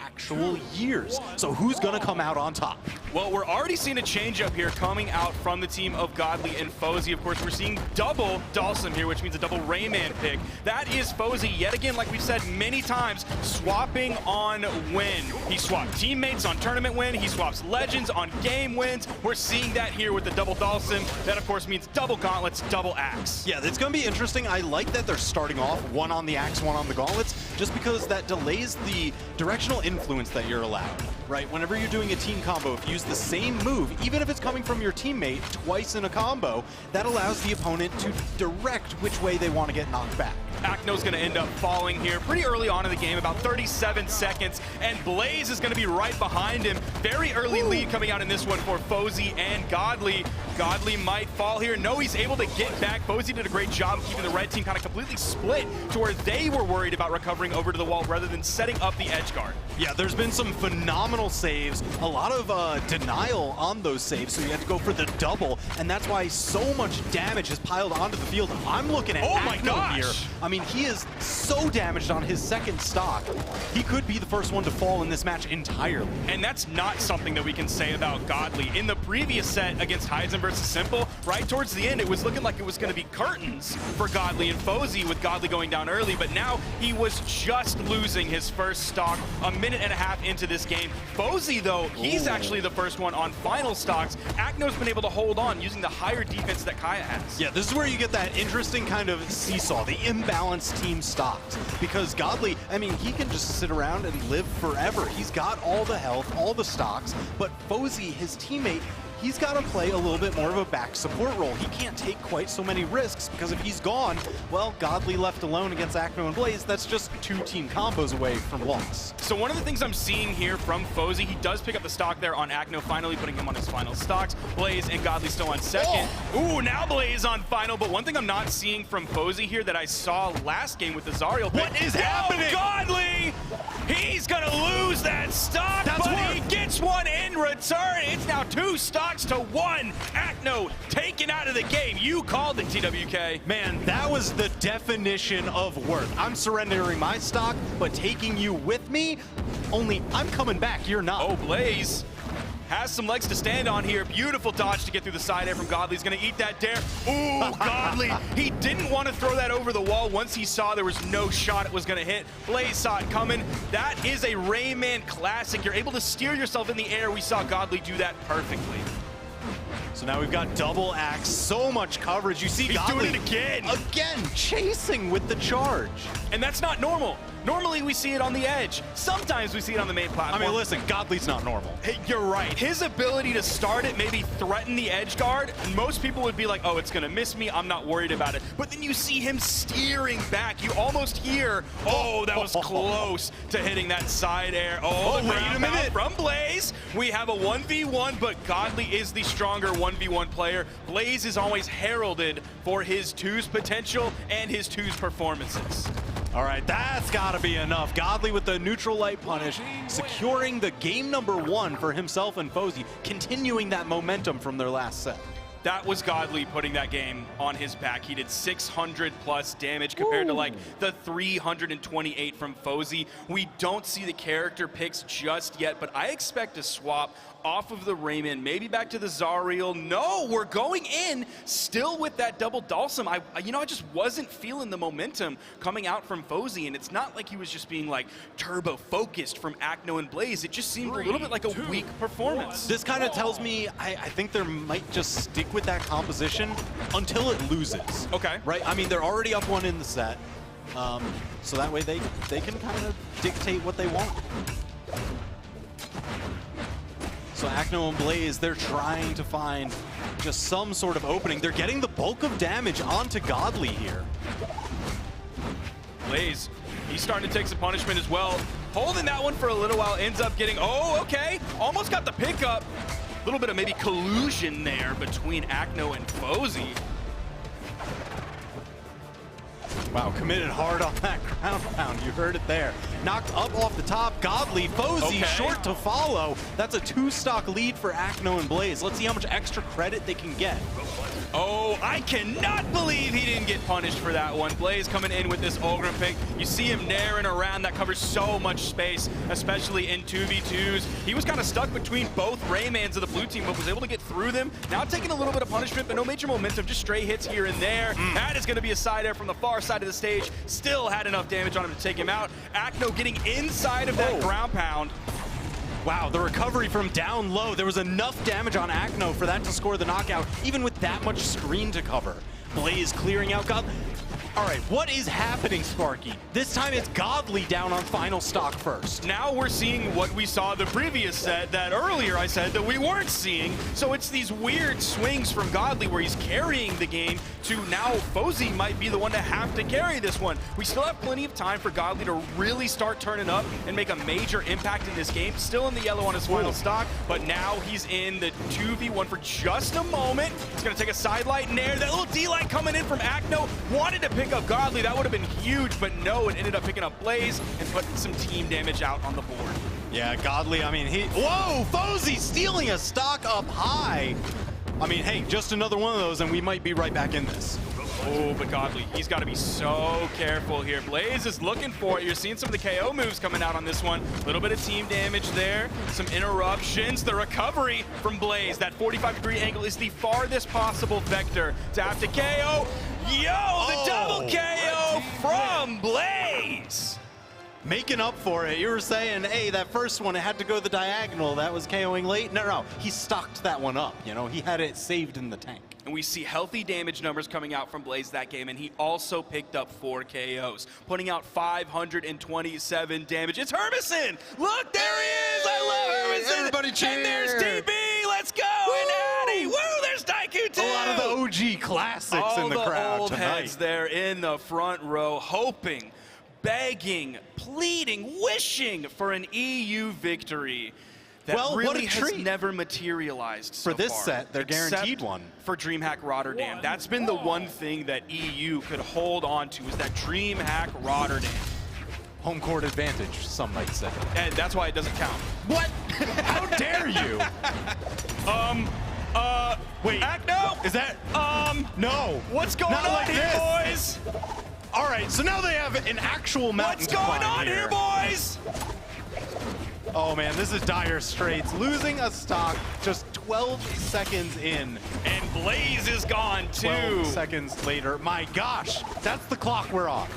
actual years. So who's gonna come out on top? Well, we're already seeing a change up here coming out from the team of Godly and Fozey. Of course, we're seeing double Dalsum here, which means a double Rayman pick. That is Fozey, yet again, like we've said many times, swapping on win. He swapped teammates on tournament win. He swaps legends on game wins. We're seeing that here with the double Dalsum. That, of course, means double gauntlets, double axe. Yeah, it's going to be interesting. I like that they're starting off one on the axe, one on the gauntlets, just because that delays the directional influence that you're allowed, right? Whenever you're doing a team combo, if you use the same move, even if it's coming from your teammate twice in a combo, that allows the opponent to direct which way they want to get knocked back. Acno's going to end up falling here pretty early on in the game, about 37 seconds, and Blaze is going to be right behind him. Very early lead coming out in this one for Fozey and Godly. Godly might fall here. No, he's able to get back. Fozey did a great job keeping the red team kind of completely split to where they were worried about recovering over to the wall rather than setting up the edge guard. Yeah, there's been some phenomenal saves, a lot of denial on those saves, so you have to go for the double, and that's why so much damage is piled onto the field. I'm looking at Acno here. I mean, he is so damaged on his second stock. He could be the first one to fall in this match entirely. And that's not something that we can say about Godly. In the previous set against Heisen versus Simple, right towards the end, it was looking like it was going to be curtains for Godly and Fozey, with Godly going down early, but now he was just losing his first stock a minute and a half into this game. Fozey, though, he's actually the first one on final stocks. Acno's been able to hold on using the higher defense that Kaya has. Yeah, this is where you get that interesting kind of seesaw, the imbalanced team stocks. Because Godly, I mean, he can just sit around and live forever. He's got all the health, all the stocks, but Fozey, his teammate, he's got to play a little bit more of a back support role. He can't take quite so many risks, because if he's gone, well, Godly left alone against Acno and Blaze, that's just two team combos away from loss. So one of the things I'm seeing here from Fozey, he does pick up the stock there on Acno, finally putting him on his final stocks. Blaze and Godly still on second. Ooh, now Blaze on final, but one thing I'm not seeing from Fozey here that I saw last game with the Zariel pick. What is happening? Godly! He's gonna lose that stock, but he gets one in return. It's now 2 stocks to 1. Acno taken out of the game. You called it, TWK. Man, that was the definition of worth. I'm surrendering my stock, but taking you with me, only I'm coming back, you're not. Oh, Blaze has some legs to stand on here. Beautiful dodge to get through the side air from Godly. He's going to eat that dare. Ooh, Godly. He didn't want to throw that over the wall once he saw there was no shot it was going to hit. Blaze saw it coming. That is a Rayman classic. You're able to steer yourself in the air. We saw Godly do that perfectly. So now we've got double axe, so much coverage. You see Godly doing it again. Again, chasing with the charge. And that's not normal. Normally we see it on the edge. Sometimes we see it on the main platform. I mean, listen, Godly's not normal. Hey, you're right. His ability to start it, maybe threaten the edge guard, most people would be like, oh, it's going to miss me. I'm not worried about it. But then you see him steering back. You almost hear, oh, that was close to hitting that side air. Oh, wait a minute. From Blaze, we have a 1v1, but Godly is the stronger 1v1 player. Blaze is always heralded for his 2's potential and his 2's performances. All right, that's got to be enough. Godly with the neutral light punish, securing the game number 1 for himself and Fozey, continuing that momentum from their last set. That was Godly putting that game on his back. He did 600 plus damage compared to like the 328 from Fozey. We don't see the character picks just yet, but I expect a swap off of the Rayman, maybe back to the Zariel. No, we're going in still with that double Dalsum. I just wasn't feeling the momentum coming out from Fozey, and it's not like he was just being like turbo focused from Acno and Blaze. It just seemed a little bit like a weak performance. This kind of tells me I think there might just stick with that composition until it loses. Okay. Right? I mean, they're already up 1 in the set, so that way they can kind of dictate what they want. So Acno and Blaze, they're trying to find just some sort of opening. They're getting the bulk of damage onto Godly here. Blaze, he's starting to take some punishment as well. Holding that one for a little while, ends up getting, oh, okay. Almost got the pickup. A little bit of maybe collusion there between Acno and Fozey. Wow, committed hard on that ground pound. You heard it there. Knocked up off the top. Godly, Fozey short to follow. That's a 2-stock lead for Acno and Blaze. Let's see how much extra credit they can get. Oh, I cannot believe he didn't get punished for that one. Blaze coming in with this Ulgrim pick. You see him naring around. That covers so much space, especially in 2v2s. He was kind of stuck between both Raymans of the blue team, but was able to get through them. Now taking a little bit of punishment, but no major momentum, just stray hits here and there. That is going to be a side air from the far side of the stage. Still had enough damage on him to take him out. Acno getting inside of that ground pound. Wow, the recovery from down low. There was enough damage on Acno for that to score the knockout, even with that much screen to cover. Blaze clearing out God. All right, what is happening, Sparky? This time it's Godly down on final stock first. Now we're seeing what we saw the previous set that earlier I said that we weren't seeing. So it's these weird swings from Godly where he's carrying the game to now Fozey might be the one to have to carry this one. We still have plenty of time for Godly to really start turning up and make a major impact in this game. Still in the yellow on his final stock, but now he's in the 2v1 for just a moment. He's gonna take a side light in there. That little D-light coming in from Acno. Wanted to pick up Godly, that would have been huge, but no, it ended up picking up Blaze and putting some team damage out on the board. Yeah, Godly, I mean, whoa, Fozey stealing a stock up high. I mean, hey, just another one of those and we might be right back in this. Oh, but Godly, he's got to be so careful here. Blaze is looking for it. You're seeing some of the KO moves coming out on this one. A little bit of team damage there, some interruptions. The recovery from Blaze, that 45-degree angle is the farthest possible vector to have to KO. Yo, the double KO from Blaze. Making up for it. You were saying, hey, that first one, it had to go the diagonal. That was KOing late. No, he stocked that one up. You know, he had it saved in the tank. And we see healthy damage numbers coming out from Blaze that game, and he also picked up 4 KOs, putting out 527 damage. It's Hermison! Look, there he is! I love Hermison! Everybody cheer! And there's DB! Let's go! Woo! And Addy! Woo! There's Daiku too! A lot of the OG classics in the crowd All the old tonight. heads there in the front row, hoping, begging, pleading, wishing for an EU victory. That Well, really what a has treat. never materialized so For this far, set, they're except guaranteed one. for DreamHack Rotterdam. That's been the one thing that EU could hold on to, is that DreamHack Rotterdam. Home court advantage, some might say. And that's why it doesn't count. What? How dare you? Wait. Acno? Is that? No. What's going Not on like here, this. boys? All right, so now they have an actual mountain What's to going climb on here, boys? Oh man, this is dire straits. Losing a stock just 12 seconds in. And Blaze is gone, too. 12 seconds later. My gosh, that's the clock we're on.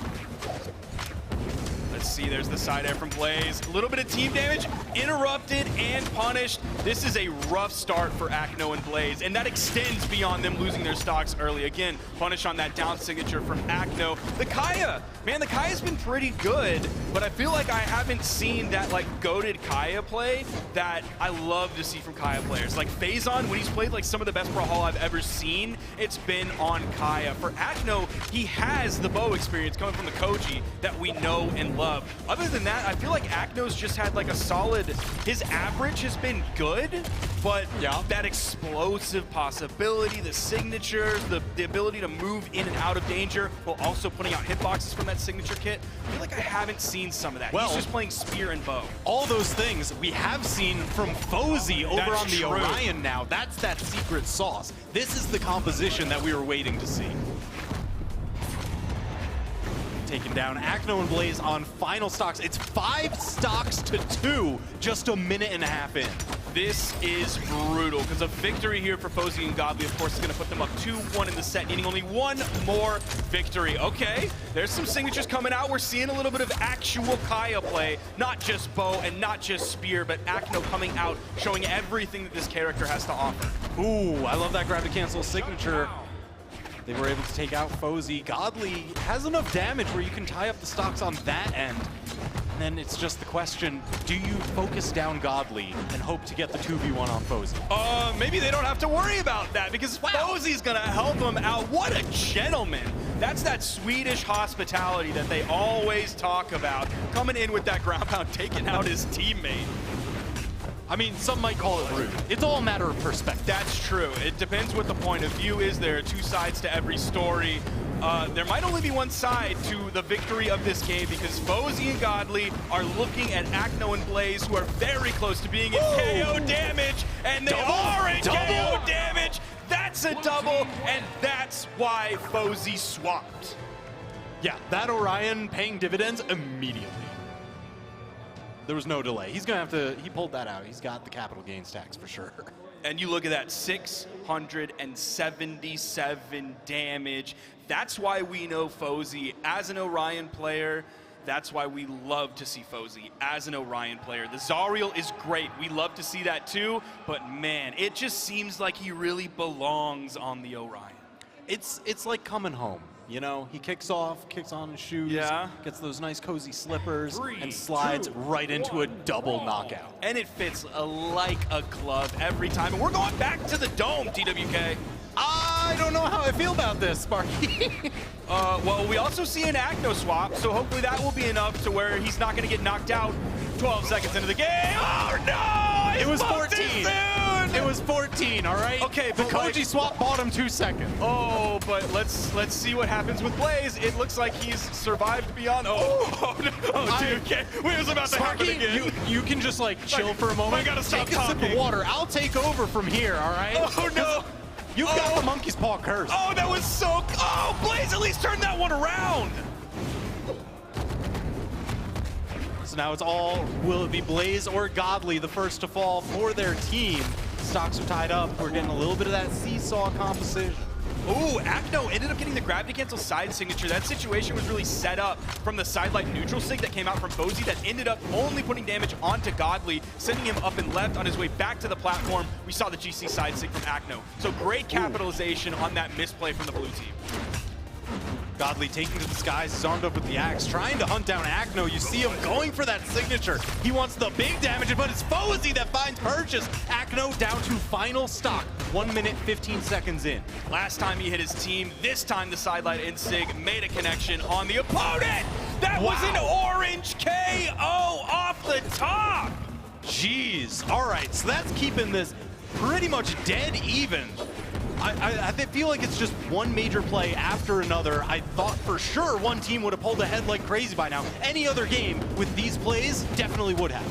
Let's see, there's the side air from Blaze. A little bit of team damage, interrupted and punished. This is a rough start for Acno and Blaze, and that extends beyond them losing their stocks early. Again, punish on that down signature from Acno. The Kaya, man, the Kaya's been pretty good, but I feel like I haven't seen that like goated Kaya play that I love to see from Kaya players. Like Phazon, when he's played like some of the best Brawlhalla I've ever seen, it's been on Kaya. For Acno, he has the bow experience coming from the Koji that we know and love. Other than that, I feel like Acno's just had like a solid, his average has been good, but that explosive possibility, the signatures, the ability to move in and out of danger while also putting out hitboxes from that signature kit, I feel like I haven't seen some of that. Well, he's just playing spear and bow. All those things we have seen from Fozey over That's on the true. Orion now. That's that secret sauce. This is the composition that we were waiting to see. Taking down Acno and Blaze on final stocks. It's 5 stocks to 2, just a minute and a half in. This is brutal, because a victory here for Fozey and Godly, of course, is going to put them up 2-1 in the set, needing only one more victory. Okay, there's some signatures coming out. We're seeing a little bit of actual Kaya play, not just bow and not just spear, but Acno coming out, showing everything that this character has to offer. Ooh, I love that grab to cancel signature. They were able to take out Fozey. Godly has enough damage where you can tie up the stocks on that end. And then it's just the question, do you focus down Godly and hope to get the 2v1 on Fozey? Maybe they don't have to worry about that, because Fozey's gonna help him out. What a gentleman. That's that Swedish hospitality that they always talk about. Coming in with that ground pound, taking out his teammate. I mean, some might call it rude. It's all a matter of perspective. That's true. It depends what the point of view is. There are 2 sides to every story. There might only be one side to the victory of this game, because Fozey and Godly are looking at Acno and Blaze, who are very close to being in KO damage, and they are in KO damage. That's That's a double, and that's why Fozey swapped. Yeah, that Orion paying dividends immediately. There was no delay. He's gonna have to, he pulled that out. He's got the capital gains tax for sure. And you look at that, 677 damage. That's why we know Fozey as an Orion player. That's why we love to see Fozey as an Orion player. The Zariel is great. We love to see that too, but man, it just seems like he really belongs on the Orion. It's like coming home. You know, he kicks off, kicks on his shoes, gets those nice cozy slippers, and slides right into a double knockout. And it fits like a glove every time. And we're going back to the dome, TWK. I don't know how I feel about this, Sparky. Well, we also see an Acno swap, so hopefully that will be enough to where he's not going to get knocked out 12 seconds into the game. Oh, no! It was 14. It was 14, all right? Okay, the but Koji swap bought him 2 seconds. Oh, but let's see what happens with Blaze. It looks like he's survived beyond. Dude, wait, was about to happen again. You can just like chill for a moment. I gotta stop Take a sip of water. I'll take over from here, all right? Oh no! You've got the monkey's paw curse. Oh, that was so. Oh, Blaze at least turned that one around. So now it's all, will it be Blaze or Godly the first to fall for their team? Stocks are tied up. We're getting a little bit of that seesaw composition. Ooh, Acno ended up getting the gravity cancel side signature. That situation was really set up from the sidelight neutral sig that came out from Fozey that ended up only putting damage onto Godly, sending him up and left on his way back to the platform. We saw the GC side sig from Acno. So great capitalization on that misplay from the blue team. Godly taking to the skies, is armed up with the axe, trying to hunt down Acno. You see him going for that signature. He wants the big damage, but it's Fozey that finds purchase. Acno down to final stock, 1 minute, 15 seconds in. Last time he hit his team, this time the sidelight in sig made a connection on the opponent. That was an orange KO off the top. Jeez. All right, so that's keeping this pretty much dead even. I feel like it's just one major play after another. I thought for sure one team would have pulled ahead like crazy by now. Any other game with these plays definitely would have.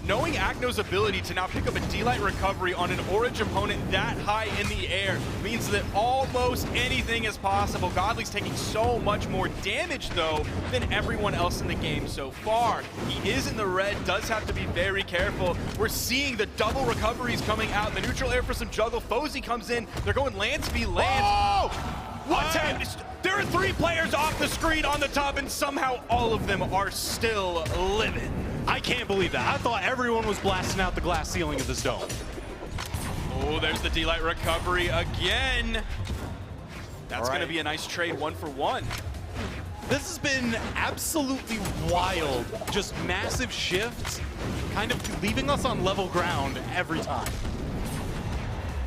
Knowing Acno's ability to now pick up a D-Light recovery on an orange opponent that high in the air means that almost anything is possible. Godly's taking so much more damage, though, than everyone else in the game so far. He is in the red, does have to be very careful. We're seeing the double recoveries coming out. The neutral air for some juggle. Fozey comes in. They're going lands v lands. Oh! What's happening? There are 3 players off the screen on the top, and somehow all of them are still living. I can't believe that. I thought everyone was blasting out the glass ceiling of this dome. Oh, there's the D-Light recovery again. That's going to be a nice trade 1-for-1. This has been absolutely wild. Just massive shifts, kind of leaving us on level ground every time.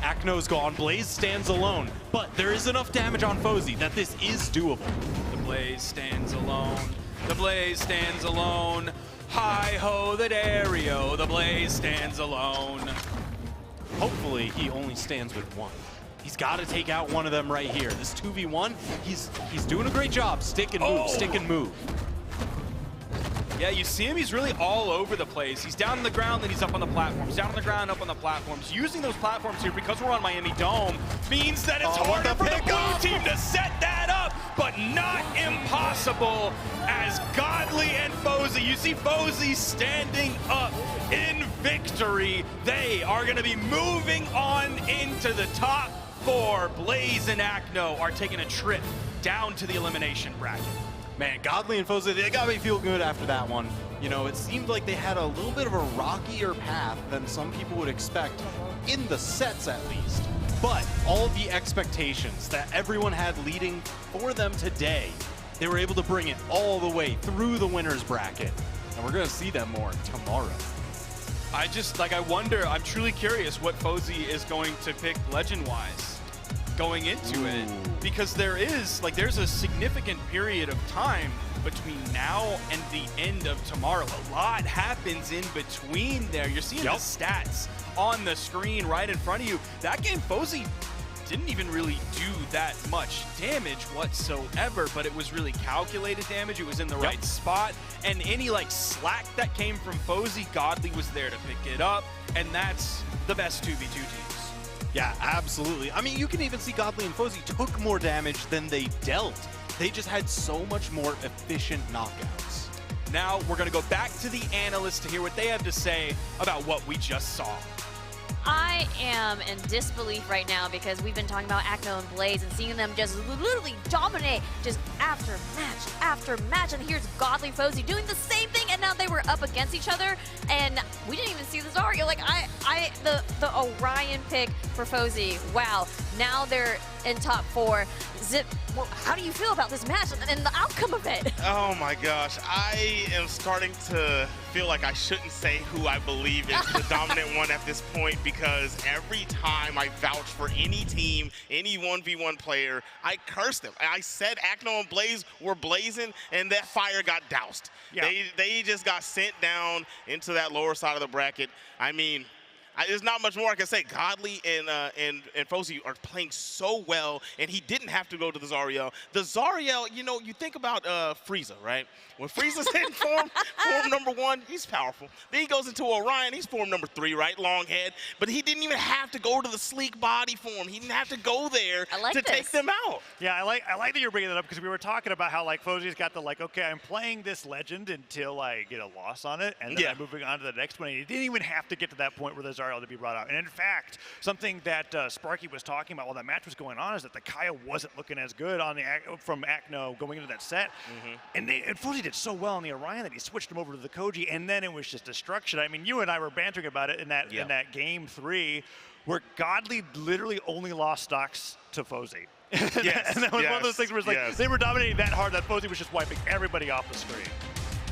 Acno's gone, Blaze stands alone, but there is enough damage on Fozey that this is doable. The Blaze stands alone. The Blaze stands alone. Hi-ho, the Dario. The Blaze stands alone. Hopefully, he only stands with one. He's got to take out one of them right here. This 2v1, he's doing a great job. Stick and move, stick and move. Yeah, you see him, he's really all over the place. He's down on the ground, then he's up on the platforms. Down on the ground, up on the platforms. Using those platforms here, because we're on Miami Dome, means that it's harder for the blue team to set that up, but not impossible as Godly and Fozey. You see Fozey standing up in victory. They are going to be moving on into the top 4. Blaze and Acno are taking a trip down to the elimination bracket. Man, Godly and Fozey, they got me feel good after that one. You know, it seemed like they had a little bit of a rockier path than some people would expect, in the sets at least. But all the expectations that everyone had leading for them today, they were able to bring it all the way through the winner's bracket. And we're going to see them more tomorrow. I wonder, I'm truly curious what Fozey is going to pick legend-wise going into it, because there's a significant period of time between now and the end of tomorrow. A lot happens in between there. You're seeing the stats on the screen right in front of you. That game, Fozey didn't even really do that much damage whatsoever, but it was really calculated damage. It was in the right spot, and any slack that came from Fozey, Godly was there to pick it up, and that's the best 2v2 teams. Yeah, absolutely. I mean, you can even see Godly and Fozey took more damage than they dealt. They just had so much more efficient knockouts. Now we're going to go back to the analysts to hear what they have to say about what we just saw. I am in disbelief right now because we've been talking about Acno and Blaze and seeing them just literally dominate just after match. And here's Godly Fozey doing the same thing, and now they were up against each other, and we didn't even see the Zarya. Like the Orion pick for Fozey. Wow, now they're in top 4. Zip, well, how do you feel about this match and the outcome of it? Oh my gosh, I am starting to feel like I shouldn't say who I believe is the dominant one at this point, because every time I vouch for any team, any 1v1 player, I curse them. I said Acno and Blaze were blazing, and that fire got doused. Yeah. They just got sent down into that lower side of the bracket. I mean, there's not much more I can say. Godly and Fozey are playing so well, and he didn't have to go to the Zariel. The Zariel, you know, you think about Frieza, right? When Frieza's in form number 1, he's powerful. Then he goes into Orion, he's form number 3, right? Long head. But he didn't even have to go to the sleek body form. He didn't have to go there to take them out. Yeah, I like that you're bringing that up, because we were talking about how like Fozey's got the like, okay, I'm playing this legend until I get a loss on it, and then I'm moving on to the next one. And he didn't even have to get to that point where the Zariel to be brought out. And in fact, something that Sparky was talking about while that match was going on is that the Kaya wasn't looking as good on the from Acno going into that set. And Fozey did so well on the Orion that he switched him over to the Koji, and then it was just destruction. I mean, you and I were bantering about it in that game 3, where Godly literally only lost stocks to Fozey. Yes, and that was one of those things where it's like they were dominating that hard that Fozey was just wiping everybody off the screen.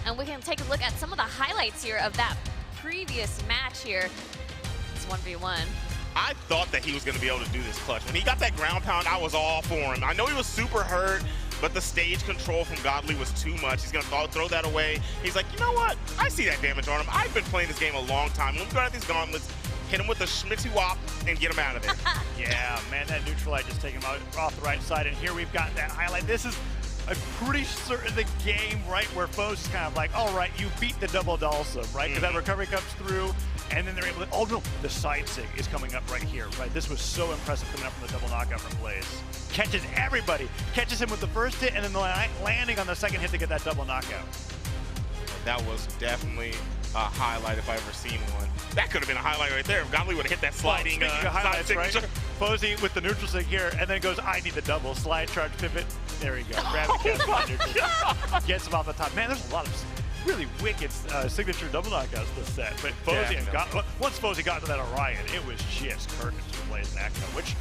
And we can take a look at some of the highlights here of that previous match here. It's 1v1. I thought that he was going to be able to do this clutch. When he got that ground pound, I was all for him. I know he was super hurt, but the stage control from Godly was too much. He's going to throw that away. He's like, you know what? I see that damage on him. I've been playing this game a long time. When we go out these gauntlets, hit him with the schmixy wop and get him out of there. Yeah, man, that neutralite just taking him out off the right side. And here we've got that highlight. This is I'm pretty certain the game, right, where Fozey's kind of like, all right, you beat the double Dalsum, right? Because that recovery comes through, and then they're able to, oh no, the side sig is coming up right here, right? This was so impressive coming up from the double knockout from Blaze. Catches everybody, catches him with the first hit, and then landing on the second hit to get that double knockout. That was definitely a highlight if I ever seen one. That could have been a highlight right there if Godly would have hit that sliding highlights, side right? signature. Fozey with the neutral sig here, and then goes, I need the double slide charge pivot. There you go. Grab the gets him off the top. Man, there's a lot of really wicked signature double knockouts this set. But Fozey once Fozey got to that Orion, it was just curtains for Blaze and Acno, which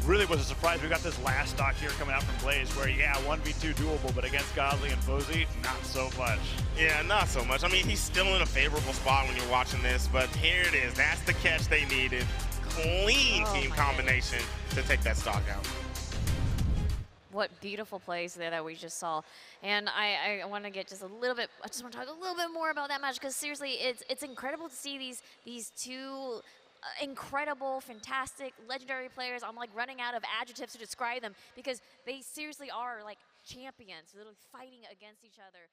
really was a surprise. We got this last stock here coming out from Blaze where, yeah, 1v2 doable, but against Godly and Fozey, not so much. Yeah, not so much. I mean, he's still in a favorable spot when you're watching this, but here it is. That's the catch they needed. Clean team combination to take that stock out. What beautiful plays there that we just saw. And I want to get just a little bit, I just want to talk a little bit more about that match, because seriously, it's incredible to see these two incredible, fantastic, legendary players. I'm like running out of adjectives to describe them, because they seriously are like champions, literally fighting against each other.